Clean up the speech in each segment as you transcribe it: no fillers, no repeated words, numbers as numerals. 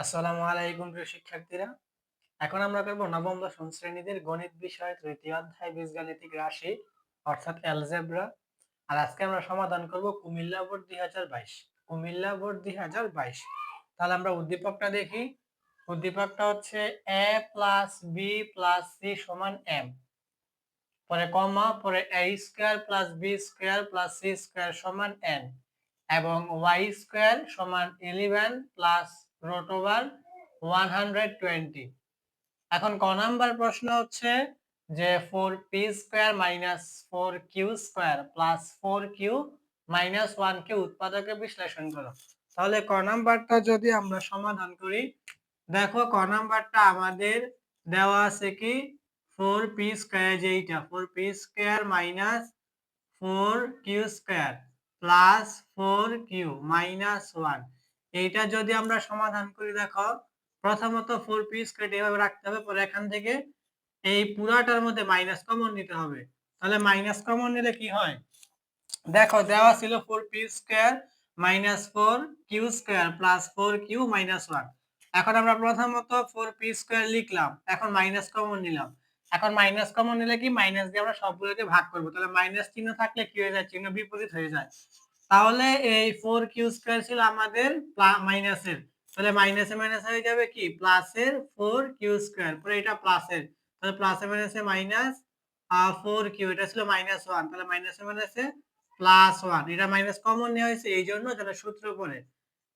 আসসালামু আলাইকুম প্রিয় শিক্ষার্থীরা। এখন আমরা করব নবম দশম শ্রেণীদের গণিত বিষয়ের তৃতীয় অধ্যায় বীজগাণিতিক রাশি অর্থাৎ অ্যালজেব্রা। আর আজকে আমরা সমাধান করব কুমিল্লা বোর্ড 2022। কুমিল্লা বোর্ড 2022। তাহলে আমরা উদ্দীপকটা দেখি। উদ্দীপকটা হচ্ছে a plus B plus C সমান m, পরে কমা, পরে a square plus B square plus C square সমান n এবং y স্কয়ার সমান 11 প্লাস রুট ওভার 120। এখন ক নাম্বার প্রশ্ন হচ্ছে যে 4p square minus 4q square plus 4q minus 1 কে উৎপাদকে বিশ্লেষণ করো। তাহলে ক নাম্বারটা যদি আমরা সমাধান করি, দেখো ক নাম্বারটা আমাদের দেওয়া আছে কি 4p স্কয়ার, যেইটা 4p square minus 4q square plus 4q minus 1, এইটা যদি আমরা সমাধান করি, দেখো প্রথমত 4p স্কয়ার এভাবে রাখতে হবে, পরে এখান থেকে এই পুরাটার মধ্যে মাইনাস কমন নিতে হবে। তাহলে মাইনাস কমন নিলে কি হয়, দেখো দেওয়া ছিল 4p square minus 4q square plus 4q minus 1। এখন আমরা প্রথমত 4p স্কয়ার লিখলাম, এখন মাইনাস কমন নিলাম। এখন মাইনাস কমন নিলে কি, মাইনাস দিয়ে আমরা সবগুলোকে ভাগ করব। তাহলে মাইনাস চিহ্ন থাকলে কি হয়ে যায়, চিহ্ন বিপরীত হয়ে যায়। তাহলে এই 4q স্কয়ার ছিল আমাদের মাইনাসের, তাহলে মাইনাসে মাইনাস হয়ে যাবে কি প্লাসের 4q স্কয়ার, পরে এটা প্লাসের, তাহলে প্লাসে মাইনাসে মাইনাস 4q, এটা ছিল মাইনাস 1, তাহলে মাইনাসে মাইনাসে প্লাস 1, এটা মাইনাস কমন নেওয়া হয়েছে এই জন্য, তাহলে সূত্র পরে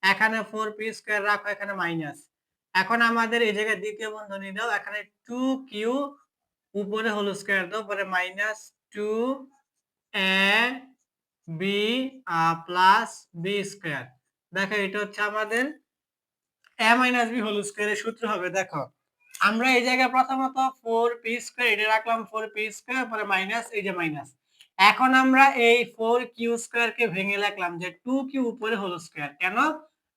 এখানে 4p স্কয়ার রাখো, এখানে মাইনাস। এখন আমাদের এই জায়গায় দ্বিতীয় বন্ধনী দাও, এখানে 2q উপরে হোল স্কয়ার দাও, পরে minus 2a b plus b square. দেখো এটা হচ্ছে আমাদের a মাইনাস b হোল স্কয়ারের সূত্র হবে। দেখো আমরা এই জায়গায় প্রথমত 4p স্কয়ার এটা রাখলাম, 4p স্কয়ার, পরে মাইনাস, এই যে মাইনাস। এখন আমরা এই 4q স্কয়ার কে ভেঙে লিখলাম যে 2q উপরে হোল স্কয়ার। কেন?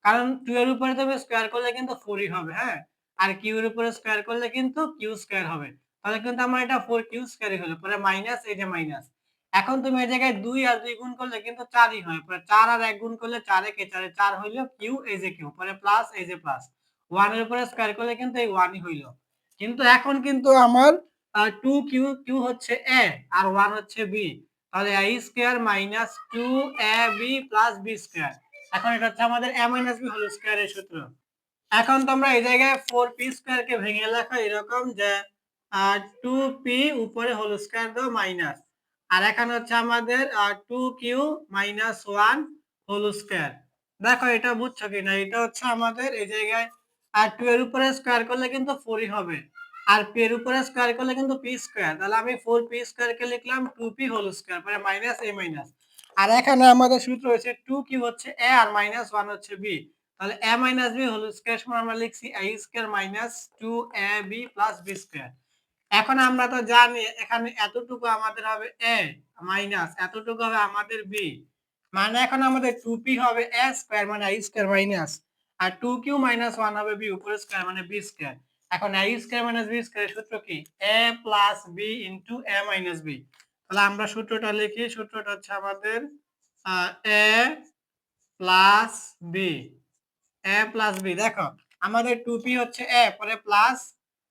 কারণ 2 এর উপরে তুমি স্কয়ার করলে কিন্তু 4 ই হবে, হ্যাঁ, আর q এর উপরে স্কয়ার করলে কিন্তু q স্কয়ার হবে। তাহলে কিন্তু আমার এটা 4q স্কয়ারই হলো, পরে মাইনাস, এই যে মাইনাস। এখন তুমি এই জায়গায় 2 আর 2 গুণ করলে কিন্তু 4 ই হয়, পরে 4 আর 1 গুণ করলে 4 একে 4 এ 4 হইলো q, এই যে q, পরে প্লাস, এই যে প্লাস 1 এর উপরে স্কয়ার করলে কিন্তু এই 1 ই হইলো। কিন্তু এখন কিন্তু আমার 2q, q হচ্ছে a আর 1 হচ্ছে b, তাহলে a square minus 2ab plus b square. এখন এটা হচ্ছে আমাদের a মাইনাস b হোল স্কয়ারের সূত্র। এখন তোমরা এই জায়গায় 4p স্কয়ার কে ভেঙে লেখো এরকম যে 2p উপরে হোল স্কয়ার দাও মাইনাস, আর এখানে হচ্ছে আমাদের 2q মাইনাস 1 হোল স্কয়ার। দেখো এটা বুঝছো কিনা, এটা হচ্ছে আমাদের এই জায়গায় 2 এর উপরে স্কয়ার করলে কিন্তু 4 ই হবে, আর p এর উপরে স্কয়ার করলে কিন্তু p স্কয়ার। তাহলে আমি 4p স্কয়ার কে লিখলাম 2p হোল স্কয়ার, পরে মাইনাস, a মাইনাস। আর এখানে আমাদের সূত্র হচ্ছে 2q হচ্ছে a আর মাইনাস 1 হচ্ছে b, তাহলে a minus b whole square সমান আমরা লিখছি a square minus 2ab plus b square. এখন আমরা তো জানি এখানে এতটুকু আমাদের হবে a মাইনাস এতটুকু হবে আমাদের b, মানে এখন আমাদের 2p হবে a স্কয়ার মানে a স্কয়ার মাইনাস, আর 2q মাইনাস 1 হবে b উপরে স্কয়ার মানে b স্কয়ার। এখন a স্কয়ার মাইনাস b স্কয়ারের সূত্র কি, a plus b into a minus b। তাহলে আমরা সূত্রটা লিখি, সূত্রটা হচ্ছে আমাদের a plus b, a plus b। দেখো আমাদের 2p হচ্ছে a, পরে প্লাস,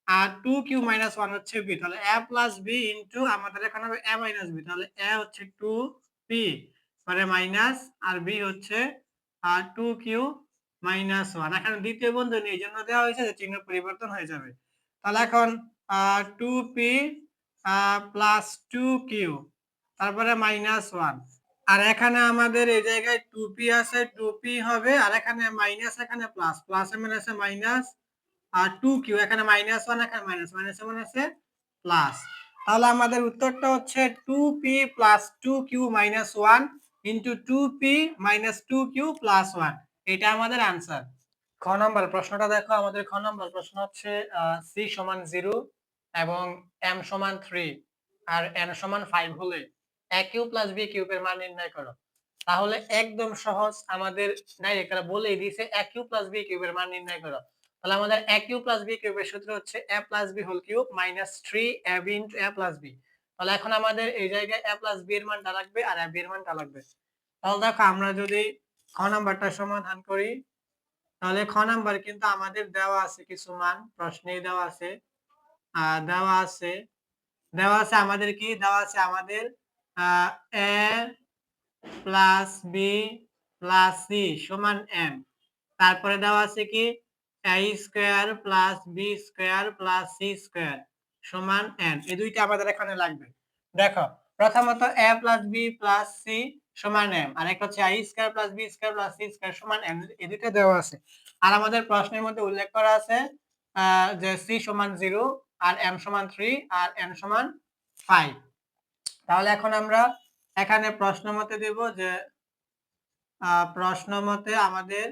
আর 2q মাইনাস 1 হচ্ছে b, তাহলে a প্লাস b ইনটু আমাদের এখানে হবে a মাইনাস b, তাহলে a হচ্ছে 2p, পরে মাইনাস, আর b হচ্ছে 2q মাইনাস 1। এখানে দ্বিতীয় বন্ধনী এই জন্য দেওয়া হয়েছে যে চিহ্ন পরিবর্তন হয়ে যাবে। তাহলে এখন 2p প্লাস 2q, তারপরে মাইনাস 1, আর এখানে আমাদের এই জায়গায় 2p আছে, 2p হবে, আর এখানে মাইনাস, এখানে প্লাস, প্লাসে মাইনাসে মাইনাস, আর 2q এখানে মাইনাস 1, এখানে মাইনাস, মাইনাসে মাইনাসে প্লাস। তাহলে আমাদের উত্তরটা হচ্ছে 2p plus 2q minus 1 into 2p minus 2q plus 1, এটা আমাদের आंसर। খ নাম্বার প্রশ্নটা দেখো, আমাদের খ নাম্বার প্রশ্ন হচ্ছে c সমান 0 এবং m সমান 3 আর n সমান 5 হলে a কিউব প্লাস b কিউবের মান নির্ণয় করো। তাহলে একদম সহজ, আমাদের ডাইরেক্ট এরা বলেই দিয়েছে a কিউব প্লাস b কিউবের মান নির্ণয় করো। তাহলে আমাদের a কিউব প্লাস b কিউবের সূত্র হচ্ছে a plus b whole cube minus 3ab into a plus b। তাহলে এখন আমাদের এই জায়গায় a প্লাস b এর মানটা লাগবে আর a b এর মানটা লাগবে। তাহলে দেখো আমরা যদি খ নাম্বারটা সমাধান করি, তাহলে খ নাম্বার কিন্তু আমাদের দেওয়া আছে কিছু মান, প্রশ্নেই দেওয়া আছে। দেওয়া আছে আমাদের কি দেওয়া আছে আমাদের a plus B plus C সমান m। তারপরে দেওয়া আছে কি a square plus B square plus C square সমান n। এই দুইটা আমাদের এখানে লাগবে। দেখো প্রথমত a plus B plus C সমান m, আর একটা হচ্ছে a square plus B square plus C square সমান m। এই দুইটা দেওয়া আছে। আর আমাদের প্রশ্নের মধ্যে উল্লেখ করা আছে যে c সমান 0 আর m সমান 3 আর n সমান 5। তাহলে এখন আমরা এখানে প্রশ্ন মতে দেব যে প্রশ্ন মতে আমাদের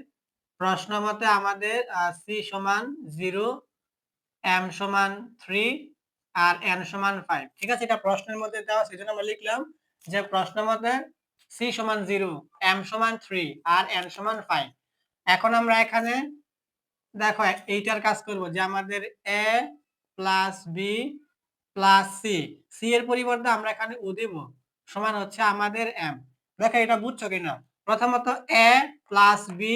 c সমান 0, m সমান 3 আর n সমান 5। ঠিক আছে, এটা প্রশ্নের মধ্যে দেওয়া, সেজন্য আমরা লিখলাম যে প্রশ্ন মতে c সমান 0, m সমান 3 আর n সমান 5। এখন আমরা এখানে দেখো এইটার কাজ করব যে আমাদের a plus B plus C, C এর পরিবর্তে আমরা এখানে ও দেব, সমান হচ্ছে আমাদের m। দেখো এটা বুঝছো কিনা? প্রথমত a plus B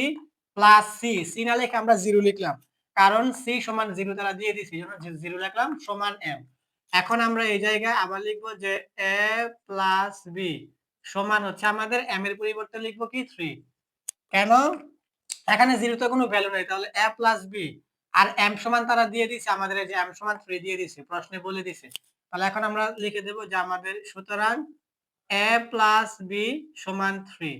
plus C, C না লিখে আমরা 0 লিখলাম, কারণ সি সমান 0 তারা দিয়ে দিয়েছে, এই জন্য 0 লিখলাম সমান m। এখন আমরা এই জায়গায় আবার লিখবো যে a প্লাস বি সমান হচ্ছে আমাদের m এর পরিবর্তে লিখবো কি 3। কেন? এখানে 0 তো কোনো ভ্যালু নেই, তাহলে a প্লাস বি আর m সমান তারা দিয়ে দিয়েছে আমাদের, এই যে m সমান 3 দিয়ে দিয়েছে, প্রশ্নে বলে দিয়েছে। তাহলে এখন আমরা লিখে দেব যে আমাদের সুতরাং a প্লাস বি সমান 3।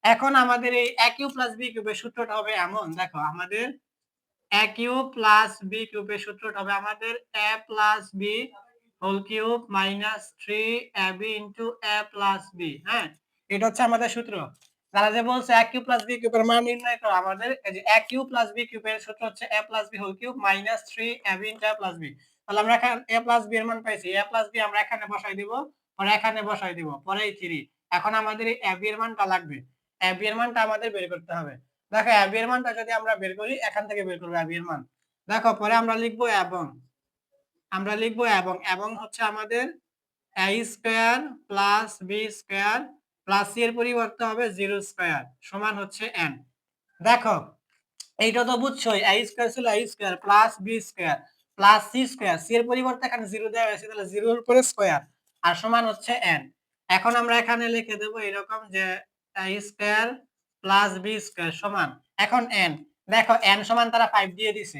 এখন আমাদের এই a কিউব প্লাস b কিউবের সূত্রটা হবে এমন, দেখো আমাদের a কিউব প্লাস b কিউবের সূত্রটা হবে আমাদের a plus b whole cube minus 3ab into a plus b। হ্যাঁ, এটা হচ্ছে আমাদের সূত্র। তারা যে বলছে a কিউব প্লাস b কিউবের মান নির্ণয় করো, আমাদের এই যে a কিউব প্লাস b কিউবের সূত্র হচ্ছে a plus b whole cube minus 3ab into a plus b। তাহলে আমরা এখানে a প্লাস b এর মান পাইছি, a প্লাস b আমরা এখানে বসাই দিব, পরে এখানে বসাই দিব, পরে এই 3। এখন আমাদের এই ab এর মানটা লাগবে, ab এর মানটা আমাদের বের করতে হবে। দেখো ab এর মানটা যদি আমরা বের করি, এখান থেকে বের করব ab এর মান। দেখো পরে আমরা লিখবো এবং হচ্ছে আমাদের a square plus b square plus c এর পরিবর্তে হবে 0 স্কয়ার সমান হচ্ছে n। দেখো এইটা তো বুঝছোই, a স্কয়ার ছিল a square plus b square plus c square, c এর পরিবর্তে এখানে 0 দেওয়া হয়েছে, তাহলে 0 এর উপরে স্কয়ার আর সমান হচ্ছে n। এখন আমরা এখানে লিখে দেব এরকম যে a square plus b square সমান এখন n। দেখো n সমান তারা 5 দিয়ে দিয়েছে,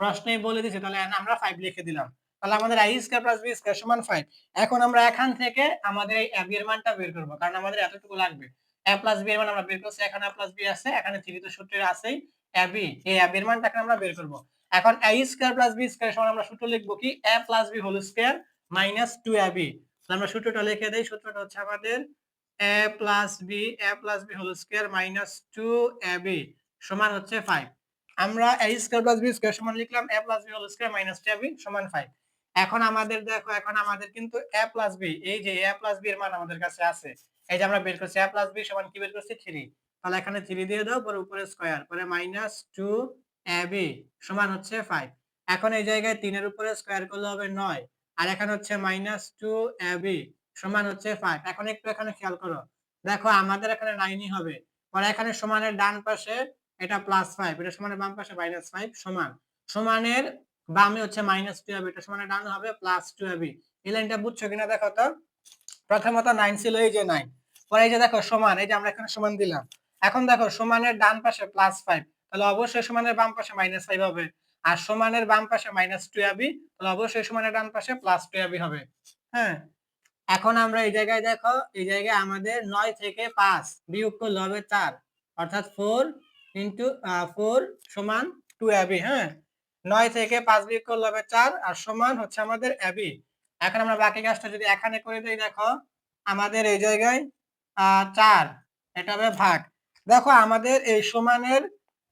প্রশ্নেই বলে দিয়েছে, তাহলে n আমরা 5 লিখে দিলাম। তাহলে আমাদের a square plus b square সমান 5। এখন আমরা এখান থেকে আমাদের এই ab এর মানটা বের করব, কারণ আমাদের এতটুকু লাগবে। a প্লাস b এর মান আমরা বের করছি, এখানে a প্লাস b আছে, এখানে 3 তো সূত্রে আছেই ab, এই ab এর মানটাকে আমরা বের করব। এখন a square plus b square সমান আমরা সূত্র লিখব কি a plus b whole square minus 2ab। তাহলে আমরা সূত্রটা লিখে দেই, সূত্রটা হচ্ছে আমাদের a plus b whole square minus 2ab সমান হচ্ছে 5। আমরা a square plus b square সমান লিখলাম a plus b whole square minus 2ab সমান 5। এখন আমাদের দেখো, এখন আমাদের কিন্তু a প্লাস b, এই যে a প্লাস b এর মান আমাদের কাছে আছে, এই যে আমরা বের করছি a প্লাস b সমান কি বের করছি 3। তাহলে এখানে 3 দিয়ে দাও, পরে উপরে স্কয়ার, পরে মাইনাস 2ab সমান হচ্ছে 5। এখন এই জায়গায় 3 এর উপরে স্কয়ার করলে হবে 9, আর এখানে হচ্ছে মাইনাস 2ab সমান হচ্ছে 5। এখন একটু এখানে খেয়াল করো, দেখো আমাদের এখানে 9 ই হবে, পরে এখানে সমানের ডান পাশে এটা প্লাস 5, এটা সমানের বাম পাশে মাইনাস 5 সমান, সমানের বামে হচ্ছে মাইনাস 2ab, এটা সমানের ডানে হবে প্লাস 2ab। এই লাইনটা বুঝছো কিনা দেখো তো। প্রথমত 9 ছিল, এই যে 9, পরে এই যে দেখো সমান, এই যে আমরা এখানে সমান দিলাম। এখন দেখো সমানের ডান পাশে প্লাস 5, তাহলে অবশ্যই সমানের বাম পাশে মাইনাস 5 হবে, আর সমানের বাম পাশে মাইনাস 2ab, তাহলে অবশ্যই সমানের ডান পাশে প্লাস 2ab হবে। হ্যাঁ, এখন আমরা এই জায়গায় দেখো, এই জায়গায় আমাদের 9 থেকে 5 বিয়োগ করলে হবে 4, অর্থাৎ 4 ইনটু 4 সমান 2ab। হ্যাঁ, 9 থেকে 5 বিয়োগ করলে হবে 4 আর সমান হচ্ছে আমাদের ab। এখন আমরা বাকি কাজটা যদি এখানে করে দেই, দেখো আমাদের এই জায়গায় 4, এটা হবে ভাগ। দেখো আমাদের এই সমানের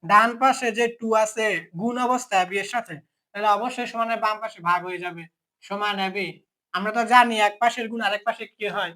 ডান পাশে যে 2 আছে গুণ অবস্থা ab এর সাথে, তাহলে অবশ্যই সমানের বাম পাশে ভাগ হয়ে যাবে, সমান ab। আমরা তো জানি এক পাশের গুণ আরেক পাশে কি হয়,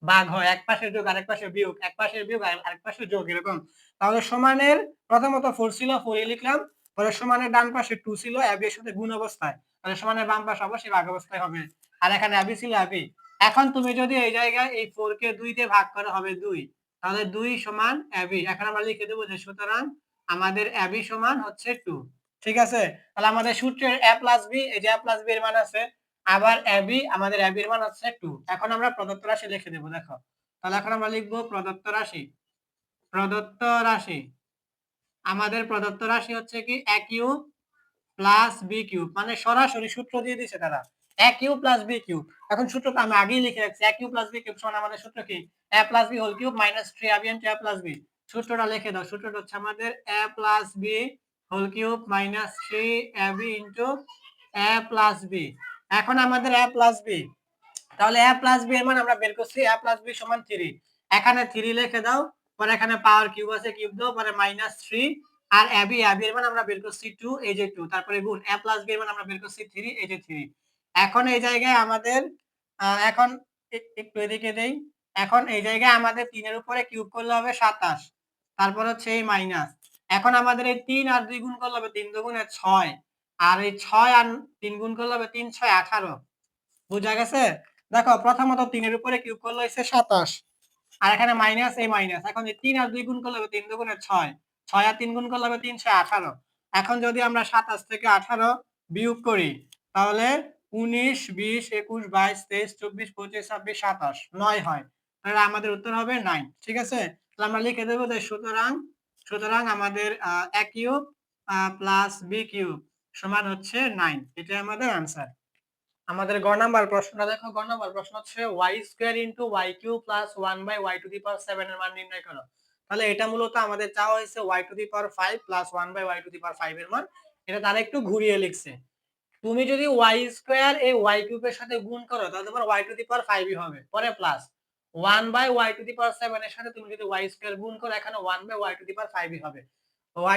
ভাগ হয়, এক পাশের যোগ আরেক পাশে বিয়োগ, এক পাশের বিয়োগ আরেক পাশে যোগ, এরকম। তাহলে সমানের প্রথমত 4 ছিল, 4 এ লিখলাম, পরে সমানের ডান পাশে 2 ছিল ab এর সাথে গুণ অবস্থায়, তাহলে সমানের বাম পাশে অবশ্যই ভাগ অবস্থায় হবে, আর এখানে ab ছিল ab। এখন তুমি যদি এই জায়গায় এই 4 কে 2 দিয়ে ভাগ করা হবে 2, তাহলে 2 সমান ab। এখন আমরা লিখে দেব যে সুতরাং আমাদের ab সমান হচ্ছে 2। ঠিক আছে, তাহলে আমাদের সূত্রের a প্লাস b, এই যে a প্লাস b এর মান আছে, আবার ab, আমাদের ab এর মান হচ্ছে 2। এখন আমরা প্রদত্ত রাশি লিখে দেব। দেখো, তাহলে এখন আমরা লিখব প্রদত্ত রাশি। প্রদত্ত রাশি, আমাদের প্রদত্ত রাশি হচ্ছে কি a cube plus b cube, মানে সরাসরি সূত্র দিয়ে দিয়েছে তারা, a cube plus b cube. এখন সূত্রটা আমি আগেই লিখে রাখছি, a cube plus b cube সমান আমাদের সূত্র কি, a plus b whole cube minus 3ab into a plus b। সূত্রটা লিখে দাও, সূত্রটা হচ্ছে আমাদের a plus b whole cube minus 3ab into a plus b। এখন আমাদের a প্লাস b, তাহলে a প্লাস b এর মান আমরা বের করছি, a প্লাস b সমান 3। এখানে 3 লিখে দাও, পরে এখানে পাওয়ার কিউব আছে, কিউব দাও, পরে মাইনাস 3, আর ab এর মান আমরা বের করছি 2, এই যে 2, তারপরে গুণ a প্লাস b এর মান আমরা বের করছি 3, এই যে 3। এখন এই জায়গায় আমাদের এখন একটু এদিকে দেই, এখন এই জায়গায় আমাদের 3 এর উপরে কিউব করলে হবে 27, তারপর হচ্ছে এই মাইনাস। এখন আমাদের এই 3 আর 2 গুণ করলে হবে 3 দুগুণে 6, আর এই 6 আর 3 গুণ করলে হবে 3 6 18। বুঝা গেছে? দেখো, প্রথমত 3 এর উপরে কিউব করলে হইছে 27, আর এখানে মাইনাস, এই মাইনাস। এখন এই 3 আর 2 গুণ করলে হবে 3 দুগুণে 6, 6 আর 3 গুণ করলে হবে 3 6 18। এখন যদি আমরা 27 থেকে 18 বিয়োগ করি, তাহলে 19 20 21 22 23 24 25 26 27 9 হয়, তাহলে আমাদের উত্তর হবে 9। ঠিক আছে, তাহলে আমরা লিখে দেব যে সুতরাং আমাদের a cube plus b cube সমান হচ্ছে 9, এটা আমাদের आंसर। আমাদের গ নাম্বার প্রশ্নটা দেখো, গ নাম্বার প্রশ্ন হচ্ছে y square into y cube plus 1 by y to the power 7 এর মান নির্ণয় করো। তাহলে এটা মূলত আমাদের চাওয়া হয়েছে y to the power 5 plus 1 by y to the power 5 এর মান। এটা তারা একটু ঘুরিয়ে লিখছে। তুমি যদি y স্কয়ার এই y কিউবের সাথে গুণ করো, তাহলে তোমার y টু দি পাওয়ার 5 ই হবে, পরে plus 1 by y to the power 7 এর সাথে তুমি যদি y স্কয়ার গুণ করো, এখানে 1 by y to the power 5 ই হবে।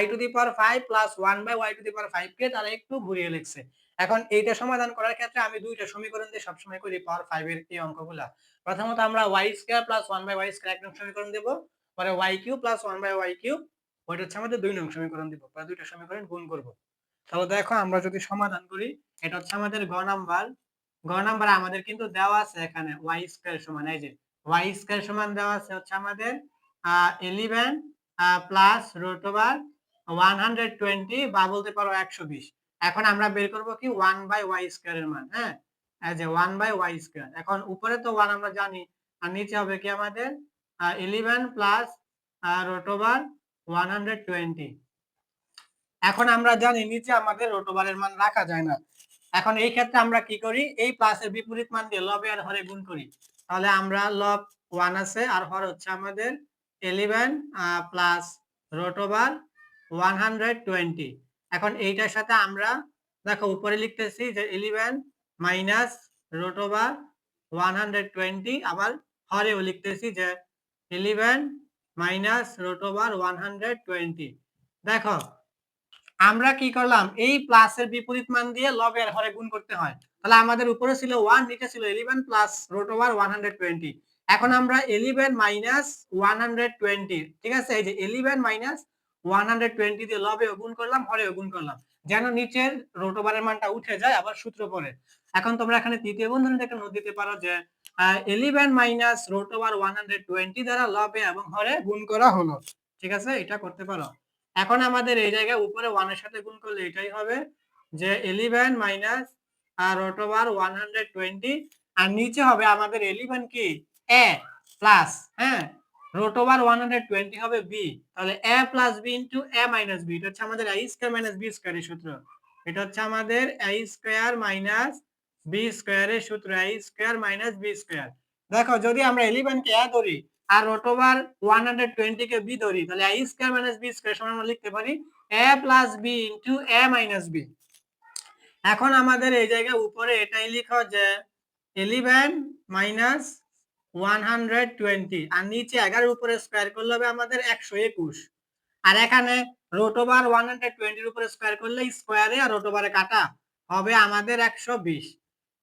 y to the power 5 plus 1 by y to the power 5 কে তারা একটু ঘুরিয়ে লিখছে। এখন এইটা সমাধান করার ক্ষেত্রে আমি দুইটা সমীকরণ দিয়ে সবসময় করি পাওয়ার 5 এর এই অঙ্কগুলা। প্রথমত আমরা y square plus 1 by y square এক নং সমীকরণ দেব, পরে y cube plus 1 by y cube, ওইটা হচ্ছে আমাদের 2 নং সমীকরণ দেব, পরে দুইটা সমীকরণ গুণ করব। তাহলে দেখো, আমরা যদি সমাধান করি, এটা হচ্ছে আমাদের গ নাম্বার। গ নাম্বার আমাদের কিন্তু দেওয়া আছে এখানে y স্কয়ার সমান, এই যে y স্কয়ার সমান দেওয়া আছে হচ্ছে আমাদের 11 প্লাস রুট ওভার 120 বা বলতে পারো 120। এখন আমরা বের করব কি 1 বাই y স্কয়ার এর মান। হ্যাঁ, এই যে 1 বাই y স্কয়ার, এখন উপরে তো 1 আমরা জানি, আর নিচে হবে কি আমাদের 11 প্লাস রুট ওভার 120। এখন আমরা জানি নিচে আমাদের রুট ওভারের মান রাখা যায় না। এখন এই ক্ষেত্রে আমরা কি করি, এই প্লাসের বিপরীত মান দিয়ে লবে আর হরে গুণ করি। তাহলে আমরা লব 1 আছে, আর হর হচ্ছে আমাদের 11 প্লাস রুট ওভার 120। এখন এইটার সাথে আমরা দেখো উপরে লিখতেছি যে 11 মাইনাস রুট ওভার 120, আবার হরেও লিখতেছি যে 11 মাইনাস রুট ওভার 120। দেখো, আমরা কি করলাম, এই প্লাসের বিপরীত মান দিয়ে লবের হরে গুণ করতে হয়। তাহলে আমাদের উপরে ছিল 1, নিচে ছিল 11 প্লাস রুট ওভার 120। এখন আমরা 11 মাইনাস 120, ঠিক আছে, এই যে 11 মাইনাস 120 দিয়ে লবেও গুণ করলাম, হরেও গুণ করলাম, যেন নিচের রুট ওভারের মানটা উঠে যায়, আবার সূত্র পড়ে। এখন তোমরা এখানে তৃতীয় বন্ধনীতে একটা নোট দিতে পারো যে 11 মাইনাস রুট ওভার 120 দ্বারা লবে এবং হরে গুণ করা হলো। ঠিক আছে, এটা করতে পারো। এখন আমাদের এই জায়গায় উপরে 1 এর সাথে গুণ করলে এটাই হবে যে 11 মাইনাস রুট ওভার 120, আর নিচে হবে আমাদের 11 কি a প্লাস, হ্যাঁ, রুট ওভার 120 হবে b, তাহলে a plus b into a minus b, এটা হচ্ছে আমাদের a স্কয়ার মাইনাস b স্কয়ারের সূত্র। এটা হচ্ছে আমাদের a স্কয়ার মাইনাস b স্কয়ারের সূত্র, a square minus b square. দেখো, যদি আমরা 11 কে a ধরি আর রুট ওভার 120 কে b ধরি, তাহলে a square minus b square সমান আমরা লিখতে পারি a plus b into a minus b। এখন আমাদের এই জায়গায় উপরে এটাই লিখো যে 11 মাইনাস 120, আর নিচে 11 এর উপরে স্কয়ার করলে হবে আমাদের 121, আর এখানে রুট ওভার 120 এর উপরে স্কয়ার করলে স্কয়ারে আর রুট ওভারে কাটা হবে আমাদের 120।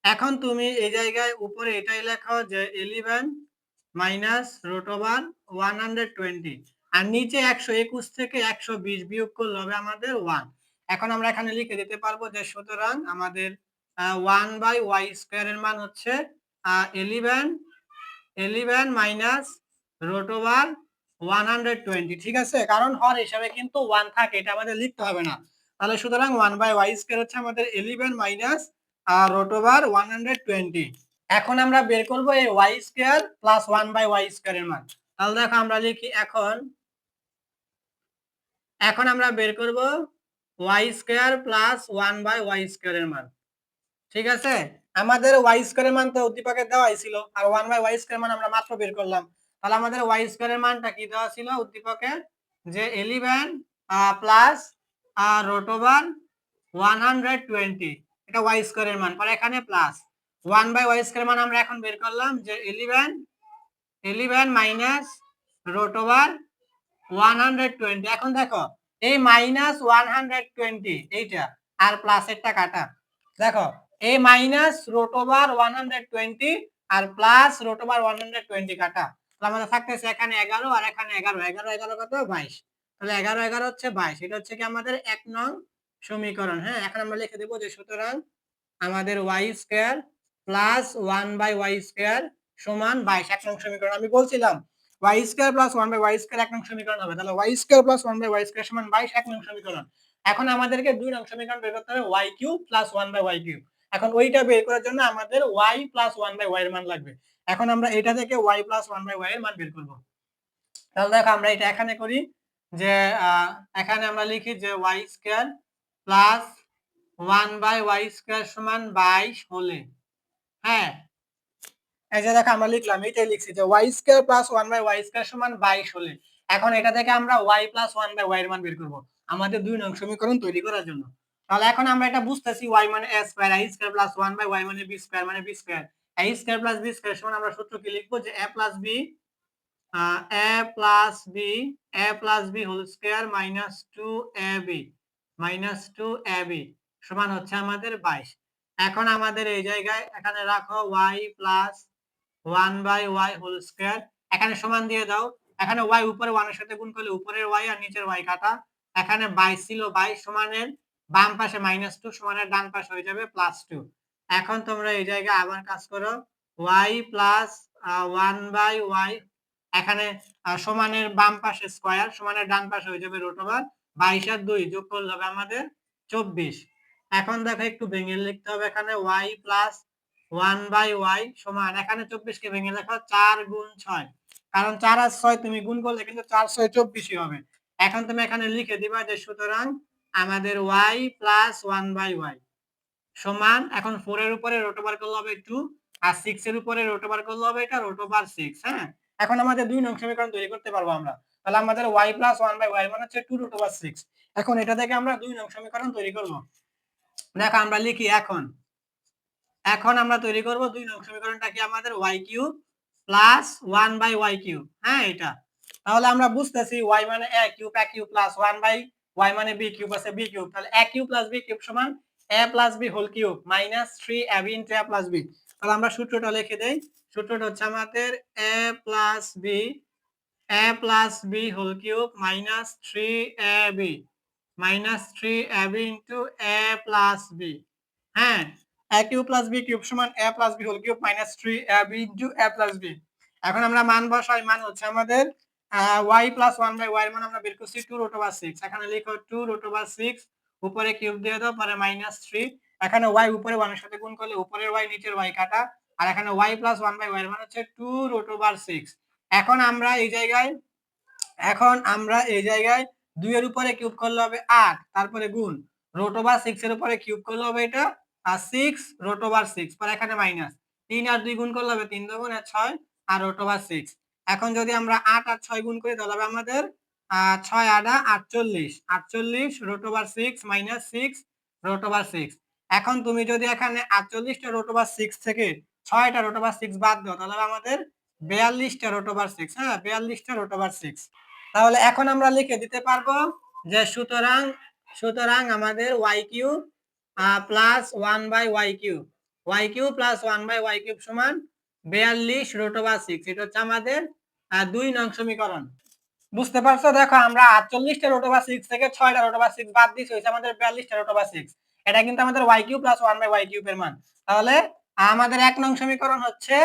এখন তুমি এই জায়গায় উপরে এটাই লেখো যে 11 মাইনাস রুট ওভার 120, আর নিচে 121 থেকে 120 বিয়োগ করলে হবে আমাদের 1। এখন আমরা এখানে লিখে দিতে পারবো যে সুতরাং আমাদের 1 বাই y স্কয়ার এর মান হচ্ছে 11 মাইনাস রুট ওভার 120, ঠিক আছে, কারণ হর হিসাবে কিন্তু 1 থাকে, এটা আমাদের লিখতে হবে না। তাহলে সুতরাং 1/y² হচ্ছে আমাদের 11 মাইনাস রুট ওভার 120। এখন আমরা বের করব এই y² প্লাস 1/y² এর মান। তাহলে দেখো আমরা লিখি এখন আমরা বের করব y² প্লাস 1/y² এর মান। ঠিক আছে, আমাদের y² এর মান তো উদ্দীপকে দেওয়াই ছিল, আর 1/y² মান আমরা মাত্র বের করলাম। তাহলে আমাদের y² এর মানটা কি দেওয়া ছিল উদ্দীপকে, যে 11 প্লাস রুট ওভার 120, এটা y² এর মান, পরে এখানে প্লাস 1/y² মান আমরা এখন বের করলাম যে 11 মাইনাস রুট ওভার 120। এখন দেখো এই মাইনাস 120 এইটা আর প্লাসেরটা কাটা, দেখো এই মাইনাস রুট ওভার 120 আর প্লাস রুট ওভার 120 কাটা, তাহলে আমাদের থাকতেছে এখানে 11 আর এখানে 11, 11 11 কত 22, তাহলে 11 11 হচ্ছে 22, এটা হচ্ছে কি আমাদের 1 নং সমীকরণ। হ্যাঁ, এখন আমরা লিখে দেব যে সুতরাং আমাদের y² প্লাস 1/y² সমান 22, 1 নং সমীকরণ। আমি বলছিলাম y² প্লাস 1/y² 1 নং সমীকরণ হবে, তাহলে y² প্লাস 1/y² সমান 22, 1 নং সমীকরণ। এখন আমাদেরকে 2 নং সমীকরণ বের করতে হবে y³ প্লাস 1/y³। এখন ওইটা বের করার জন্য আমাদের y প্লাস 1/y এর মান লাগবে। এখন আমরা এটা থেকে y প্লাস 1/y এর মান বের করব। তাহলে দেখো আমরা এটা এখানে করি যে এখানে আমরা লিখি যে y² প্লাস 1/y² সমান 22 হলে, হ্যাঁ এই যে দেখো আমরা লিখলাম, এইটাই লিখছি যে y² প্লাস 1/y² সমান 22 হলে। এখন এটা থেকে আমরা y প্লাস 1/y এর মান বের করব আমাদের 2 নং সমীকরণ তৈরি করার জন্য। তাহলে এখন আমরা এটা বুঝতেছি y মানে a square, i² plus 1/y মানে b স্কয়ার মানে b square, a² plus b square সমান আমরা সূত্র কি লিখব যে a plus b whole square minus 2ab সমান হচ্ছে আমাদের 22। এখন আমাদের এই জায়গায় এখানে রাখো y plus 1/y whole square, এখানে সমান দিয়ে দাও, এখানে y উপরে 1 এর সাথে গুণ করলে উপরের y আর নিচের y কাটা, এখানে 22 ছিল 22 সমানের বাম পাশে -2 সমানের ডান পাশে হয়ে যাবে +2। এখন তোমরা এই জায়গায় আবার কাজ করো, y প্লাস 1/y এখানে সমানের বাম পাশে স্কয়ার সমানের ডান পাশে হয়ে যাবে রুট ওভার 22 আর 2 যোগ করলে হবে আমাদের 24। এখন দেখো একটু ভেঙে লিখতে হবে, এখানে y প্লাস 1/y সমান, এখানে 24 কে ভেঙে লেখো 4 গুণ 6, কারণ 4 আর 6 তুমি গুণ করলে কিন্তু 4 6 24ই হবে। এখন তুমি এখানে লিখে দিবা যে সুতরাং আমাদের y প্লাস 1/y সমান, এখন 4 এর উপরে রুট ওভার করলে হবে 2 আর 6 এর উপরে রুট ওভার করলে হবে এটা রুট ওভার 6। হ্যাঁ, এখন আমাদের 2 নং সমীকরণ তৈরি করতে পারবো আমরা। তাহলে আমাদের y প্লাস 1/y মানে হচ্ছে 2 রুট ওভার 6। এখন এটা থেকে আমরা 2 নং সমীকরণ তৈরি করব। দেখো আমরা লিখি এখন আমরা তৈরি করব 2 নং সমীকরণটা কি আমাদের y³ প্লাস 1/y³। হ্যাঁ, এটা তাহলে আমরা বুঝতেছি y মানে a কিউব প্লাস 1/y মানে b কিউব আছে b কিউব, তাহলে a cube plus b cube সমান a plus b whole cube minus 3ab into a plus b। তাহলে আমরা সূত্রটা লিখে দেই, সূত্রটা হচ্ছে আমাদের a plus b whole cube minus 3ab into a plus b। হ্যাঁ, a cube plus b cube সমান a plus b whole cube minus 3ab into a plus b। এখন আমরা মান বসাই, মান হচ্ছে আমাদের y প্লাস 1/y এর মান আমরা বের করছি 2 রুট ওভার 6, এখানে লিখো 2 রুট ওভার 6 উপরে কিউব দিয়ে দাও পরে মাইনাস 3, এখানে y উপরে 1 এর সাথে গুণ করলে উপরের y নিচের y কাটা, আর এখানে y প্লাস 1/y এর মান হচ্ছে 2 রুট ওভার 6। এখন আমরা এই জায়গায় 2 এর উপরে কিউব করলে হবে 8, তারপরে গুণ রুট ওভার 6 এর উপরে কিউব করলে হবে এটা আর 6 রুট ওভার 6, পরে এখানে মাইনাস 3 আর 2 গুণ করলে হবে 3 2 গুণ 6 আর রুট ওভার 6। এখন যদি আমরা 8 আর 6 গুণ করি তাহলে হবে আমাদের 6 8 48 root over 6 minus 6 root over 6। এখন তুমি যদি এখানে 48 টা রুট ওভার 6 থেকে 6 টা রুট ওভার 6 বাদ দাও তাহলে আমাদের 42 টা রুট ওভার 6। হ্যাঁ, 42 টা রুট ওভার 6। তাহলে এখন আমরা লিখে দিতে পারবো যে সুতরাং আমাদের y³ plus 1/y³ plus 1/y³ সমান 42 রুট ওভার 6, এটা হচ্ছে আমাদের 2 নং সমীকরণ। বুঝতে পারছো? দেখো আমরা 48 টা রুট ওভার 6 থেকে 6 টা রুট ওভার 6 বাদ দিছি, হইছে আমাদের 42 টা রুট ওভার 6। এটা কিন্তু আমাদের y³ প্লাস 1/y³ এর মান। তাহলে আমাদের 1 নং সমীকরণ হচ্ছে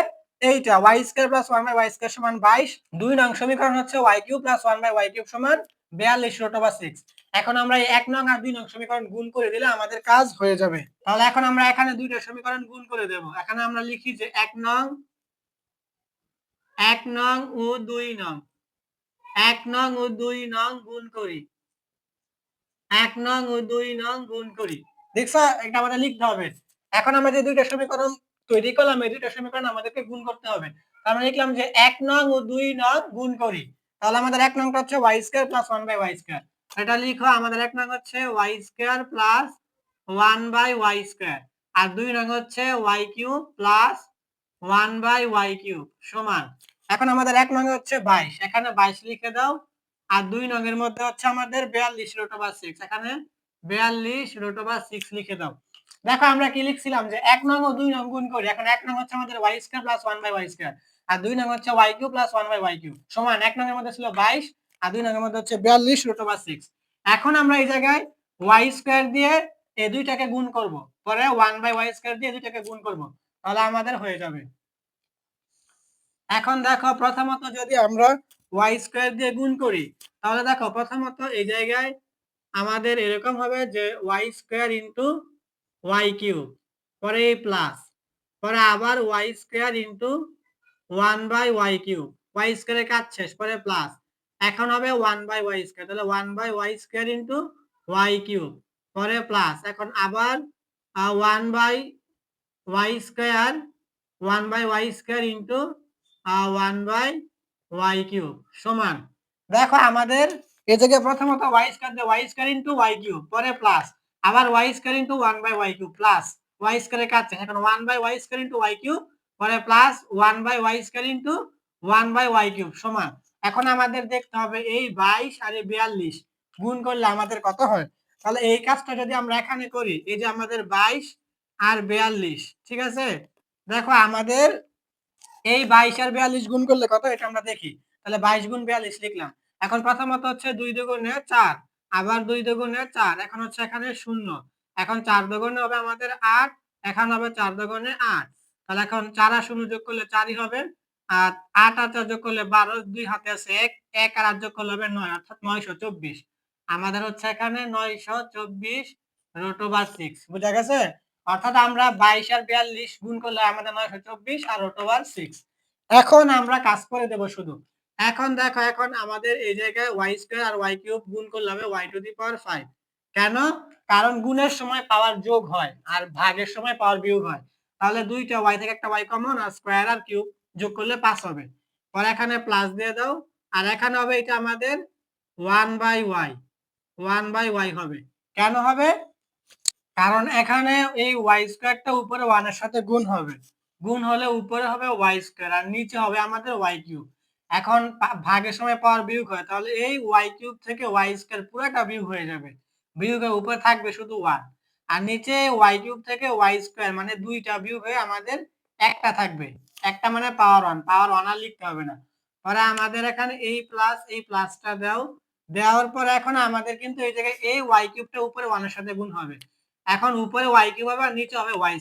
এইটা y² + 1/y² সমান 22। 2 নং সমীকরণ হচ্ছে y³ + 1/y³ সমান 42√6। এখন আমরা এই 1 নং আর 2 নং সমীকরণ গুণ করে দিলে আমাদের কাজ হয়ে যাবে। তাহলে এখন আমরা এখানে দুইটা সমীকরণ গুণ করে দেব। এখানে আমরা লিখি যে 1 নং ও 2 নং, 1 নং ও 2 নং গুণ করি, 1 নং ও 2 নং গুণ করি। দেখছো, এটা আমাদের লিখতে হবে। এখন আমরা যে দুইটা সমীকরণ তৈরি করলাম, এই দুইটা সমীকরণ আমাদেরকে গুণ করতে হবে। আমরা লিখলাম যে 1 নং ও 2 নং গুণ করি। তাহলে আমাদের 1 নংটা হচ্ছে y² + 1/y²। এটা লিখো, আমাদের 1 নং হচ্ছে y² + 1/y², আর 2 নং হচ্ছে y³ + 1/y³ সমান। এখন আমাদের 1 নং হচ্ছে 22, এখানে 22 লিখে দাও। আর 2 নং এর মধ্যে হচ্ছে আমাদের 42√6, এখানে 42√6 লিখে দাও। দেখো আমরা কি লিখছিলাম যে 1 নং ও 2 নং গুণ করি। এখন 1 নং হচ্ছে আমাদের y² + 1/y², আর 2 নং হচ্ছে y³ + 1/y³ সমান। 1 নং এর মধ্যে ছিল 22 আর 2 নং এর মধ্যে হচ্ছে 42√6। এখন আমরা এই জায়গায় y² দিয়ে এই দুইটাকে গুণ করব, পরে 1/y² দিয়ে এই দুইটাকে গুণ করব, তাহলে আমাদের হয়ে যাবে। এখন দেখো, প্রথমত যদি আমরা y² দিয়ে গুণ করি, তাহলে দেখো প্রথমত এই জায়গায় আমাদের এরকম হবে যে y² * y³, পরে এই প্লাস, পরে আবার y² * 1/y³, y² এর কাজ শেষ, পরে প্লাস, এখন হবে 1/y², তাহলে 1/y² * y³, পরে প্লাস, এখন আবার 1/y²1/y² সমান। দেখো আমাদের এই জায়গায় প্রথমত y² দিয়ে y² * y³, পরে প্লাস, আবার y² * 1/y³ প্লাস y² এর কাছে, এখন 1/y² * y³ পরে প্লাস 1/y² * 1/y³ সমান। এখন আমাদের দেখতে হবে এই 22 আর এই 42 গুণ করলে আমাদের কত হয়। তাহলে এই কাজটা যদি আমরা এখানে করি, এই যে আমাদের 22 আর 42, ঠিক আছে। দেখো আমাদের এই 22 আর 42 গুণ করলে কত, এটা আমরা দেখি। তাহলে 22 × 42 লিখলাম। এখন প্রথমত হচ্ছে 2 দুগুণে 4, আবার 2 দুগুণে 4, এখন হচ্ছে এখানে 0, এখন 4 দুগুণে হবে আমাদের 8, এখন হবে 4 দুগুণে 8। তাহলে এখন 4 আর 0 যোগ করলে 4ই হবে, আর 8 আর 4 যোগ করলে 12, 2 হাতে আছে 1, 1 আর 8 যোগ করলে হবে 9, অর্থাৎ 924। আমাদের হচ্ছে এখানে 924√6, বুঝা গেছে। অর্থাৎ আমরা 22 আর 42 গুণ করলে আমাদের 924 আর √6। এখন আমরা কাজ করে দেব শুধু। এখন দেখো, এখন আমাদের এই জায়গায় y² আর y³ গুণ করলে হবে y⁵ কেন? কারণ গুণের সময় পাওয়ার যোগ হয় আর ভাগের সময় পাওয়ার বিয়োগ হয়। তাহলে দুইটা y থেকে একটা y কমন, আর স্কয়ার আর কিউব যোগ করলে 5 হবে। পরে এখানে প্লাস দিয়ে দাও, আর এখানে হবে এটা আমাদের 1/y হবে। কেন হবে? কারণ এখানে এই y² উপরে 1 এর সাথে গুণ হবে, গুণ হলে উপরে হবে y² আর নিচে হবে আমাদের y³। এখন ভাগের সময় পাওয়ার বিয়োগ হয়, তাহলে এই y³ থেকে y² পুরোটা বিয়োগ হয়ে যাবে, বিয়োগের উপরে থাকবে শুধু 1, আর নিচে y³ থেকে y² মানে দুইটা বিয়োগ হয়ে আমাদের একটা থাকবে, একটা মানে পাওয়ার 1, পাওয়ার 1 আর লিখতে হবে না। পরে আমাদের এখানে এই প্লাস, এই প্লাসটা দাও, দেওয়ার পর এখন আমাদের কিন্তু এই জায়গায় এই y³ উপরে 1 এর সাথে গুণ হবে। এখন উপরে y³ হবে আর নিচে হবে y²।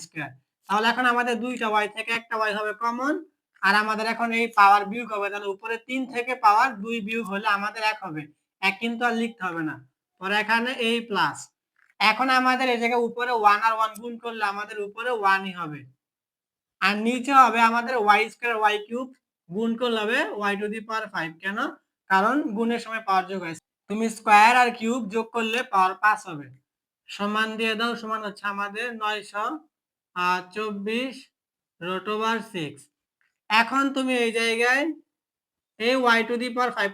তাহলে এখন আমাদের দুইটা y থেকে একটা y হবে কমন, আর আমাদের এখন এই পাওয়ার বিয়োগ হবে, তাহলে উপরে 3 থেকে পাওয়ার 2 বিয়োগ হলে আমাদের 1 হবে, 1 কিন্তু আর লিখতে হবে না। পরে এখানে এই প্লাস, এখন আমাদের এই জায়গায় উপরে 1 আর 1 গুণ করলে আমাদের উপরে 1ই হবে, আর নিচে হবে আমাদের y² y³ গুণ করলে হবে y⁵ কেন? কারণ গুণের সময় পাওয়ার যোগ হয়, তুমি স্কয়ার আর কিউব যোগ করলে পাওয়ার 5 হবে। সমান দিয়ে দাও, সমান হচ্ছে আমাদের 924√6। এখন তুমি এই জায়গায় এই y⁵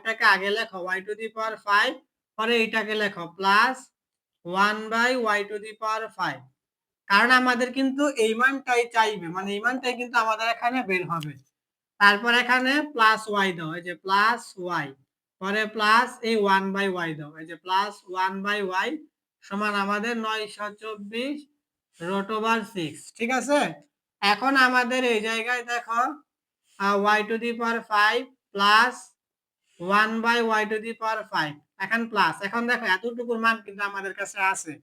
টাকে আগে লেখো, y⁵, পরে এইটাকে লেখো প্লাস 1/y⁵, কারণ আমাদের কিন্তু এই মানটাই চাইবে, মানে এই মানটাই কিন্তু আমাদের এখানে বের হবে। তারপর এখানে প্লাস y দাও, এই যে প্লাস y, পরে প্লাস এই 1/y দাও, এই যে প্লাস 1/y সমান আমাদের 924√6, ঠিক আছে। এখন আমাদের এই জায়গায় দেখো y⁵ প্লাস 1/y⁵, এখন প্লাস, এখন দেখো এতটুকুর মান কিন্তু আমাদের কাছে আছে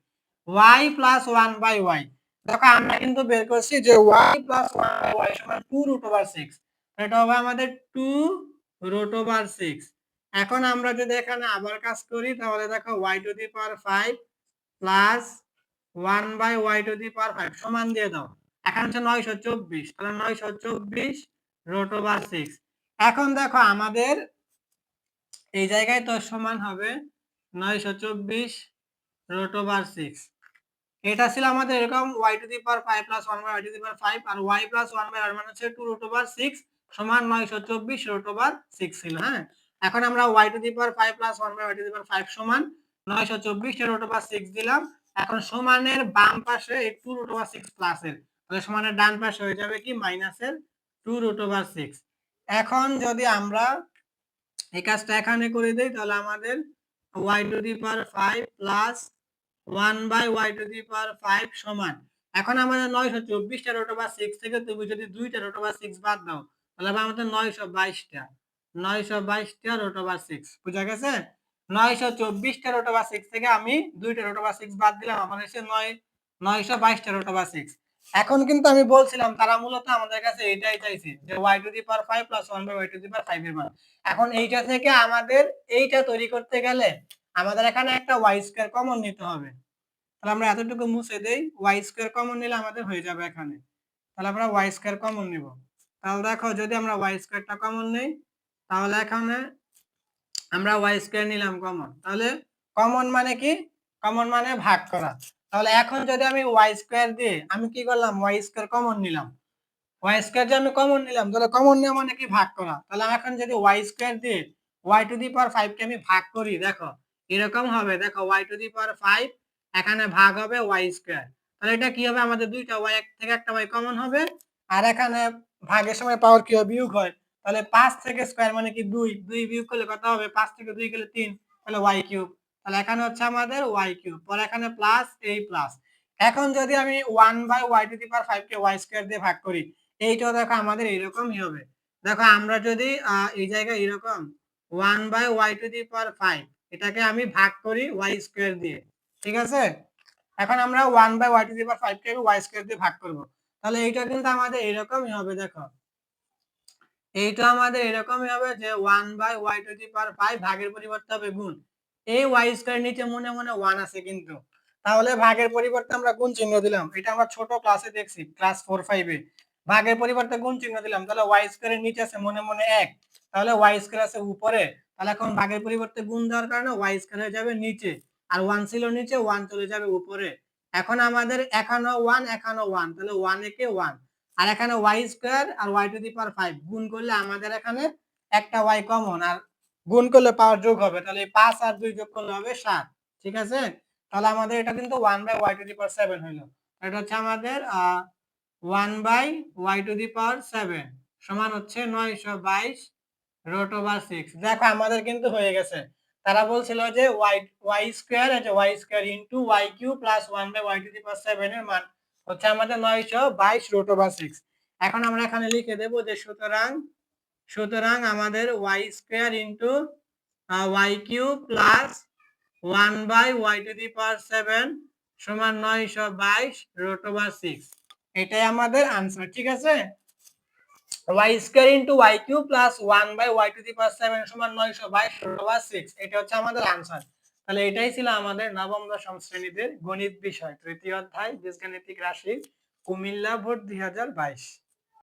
y প্লাস 1/y। দেখো আমরা কিন্তু বের করছি যে y প্লাস 1/y সমান 2√6। এটা হবে আমাদের 2√6। এখন আমরা যদি এখানে আবার কাজ করি তাহলে দেখো y⁵ প্লাস 1/y⁵ সমান দিয়ে দাও। এখন হচ্ছে 924, তাহলে 924√6। এখন দেখো আমাদের এই জায়গায় তো সমান হবে 924√6। এটা ছিল আমাদের এরকম y⁵ প্লাস 1/y⁵ আর y প্লাস 1/r মানে হচ্ছে 2√6 সমান 924√6 ছিল। হ্যাঁ, এখন আমরা y⁵ প্লাস 1/y⁵ সমান 924√6 দিলাম। এখন সমানের বাম পাশে এই 2√6 প্লাসের, তাহলে সমানের ডান পাশে হয়ে যাবে কি মাইনাসের 2√6। এখন যদি আমরা এই কাজটা এখানে করে দেই তাহলে আমাদের y⁵ প্লাস 1/y⁵ সমান, এখন আমাদের 924√6 থেকে তুমি যদি 2√6 বাদ দাও তাহলে আমাদের 922টা√6 বুঝা গেছে। 924টা√6 থেকে আমি 2টা√6 বাদ দিলাম, আমার এসে 922টা√6। এখন কিন্তু আমি বলছিলাম তারা মূলত আমাদের কাছে এটাই চাইছে যে y⁵ প্লাস 1/y⁵ এর মান। এখন এইটা থেকে আমাদের এইটা তৈরি করতে গেলে আমাদের এখানে একটা y² কমন নিতে হবে। তাহলে আমরা এতটুকু মুছে দেই, y² কমন নিলে আমাদের হয়ে যাবে এখানে। তাহলে আমরা y² কমন নিব। তাহলে দেখো যদি আমরা y²টা কমন নেই তাহলে এখানে আমরা y² নিলাম কমন। তাহলে কমন মানে কি? কমন মানে ভাগ করা। তাহলে এখন যদি আমি y² দিয়ে আমি কি করলাম, y² কমন নিলাম। y² যে আমি কমন নিলাম, তাহলে কমন নেওয়া মানে কি ভাগ করা। তাহলে এখন যদি y² দিয়ে y⁵ কে আমি ভাগ করি, দেখো এরকম হবে। দেখো y⁵ এখানে ভাগ হবে y²। তাহলে এটা কি হবে, আমাদের দুইটা y থেকে একটা y কমন হবে। আর এখানে ভাগের সময় পাওয়ার কি হয়, বিয়োগ হয়। তাহলে 5 থেকে স্কয়ার মানে কি 2, 2 বিয়োগ করলে কত হবে, 5 থেকে 2 গেলে 3, তাহলে y³। তাহলে এখানে হচ্ছে আমাদের y³ পরে এখানে প্লাস এই প্লাস। এখন যদি আমি 1/y⁵ কে y² দিয়ে ভাগ করি, এইটাও দেখো আমাদের এরকমই হবে। দেখো আমরা যদি এই জায়গায় এরকম 1/y⁵ এটাকে আমি ভাগ করি y² দিয়ে, ঠিক আছে। এখন আমরা 1/y⁵ কে y² দিয়ে ভাগ করব, তাহলে এইটা কিন্তু আমাদের এরকমই হবে। দেখো এইটা আমাদের এরকমই হবে যে 1/y⁵ ভাগের পরিবর্তে হবে গুণ। এই y² নিচে মনে মনে 1 আছে কিন্তু, তাহলে ভাগের পরিবর্তে আমরা গুণ চিহ্ন দিলাম। এটা আমরা ছোট ক্লাসে দেখছি, ক্লাস 4-5 এ। ভাগের পরিবর্তে গুণ চিহ্ন দিলাম, তাহলে y² এর নিচে আছে মনে মনে 1, তাহলে y² আছে উপরে। তাহলে এখন ভাগের পরিবর্তে গুণ দেওয়ার কারণে y² হয়ে যাবে নিচে, আর 1 ছিল নিচে, 1 চলে যাবে উপরে। এখন আমাদের এখানেও 1 এখানেও 1, তাহলে 1 একে 1। আর এখানে y² আর y⁵ গুণ করলে আমাদের এখানে একটা y কমন, আর গুণ করলে পাওয়ার যোগ হবে, তাহলে 5 আর 2 যোগ করলে হবে 7, ঠিক আছে। তাহলে আমাদের এটা কিন্তু 1/y⁵ হইলো। এটা হচ্ছে আমাদের 1/y⁵ সমান হচ্ছে 922√6। দেখো আমাদের কিন্তু হয়ে গেছে। তারা বলছিল যে y² into y³ plus 1/y⁵ এর মান হচ্ছে আমাদের 922√6। এখন আমরা এখানে লিখে দেব যে সুতরাং আমাদের y² into y³ plus 1/y⁵ সমান 922√6। এটাই আমাদের आंसर, ঠিক আছে। y² into y³ plus 1/y⁵ সমান 922√6, এটা হচ্ছে আমাদের आंसर। তাহলে এটাই ছিল আমাদের নবম দশম শ্রেণীদের গণিত বিষয় তৃতীয় অধ্যায় বীজগাণিতিক রাশি কুমিল্লা বোর্ড 2022।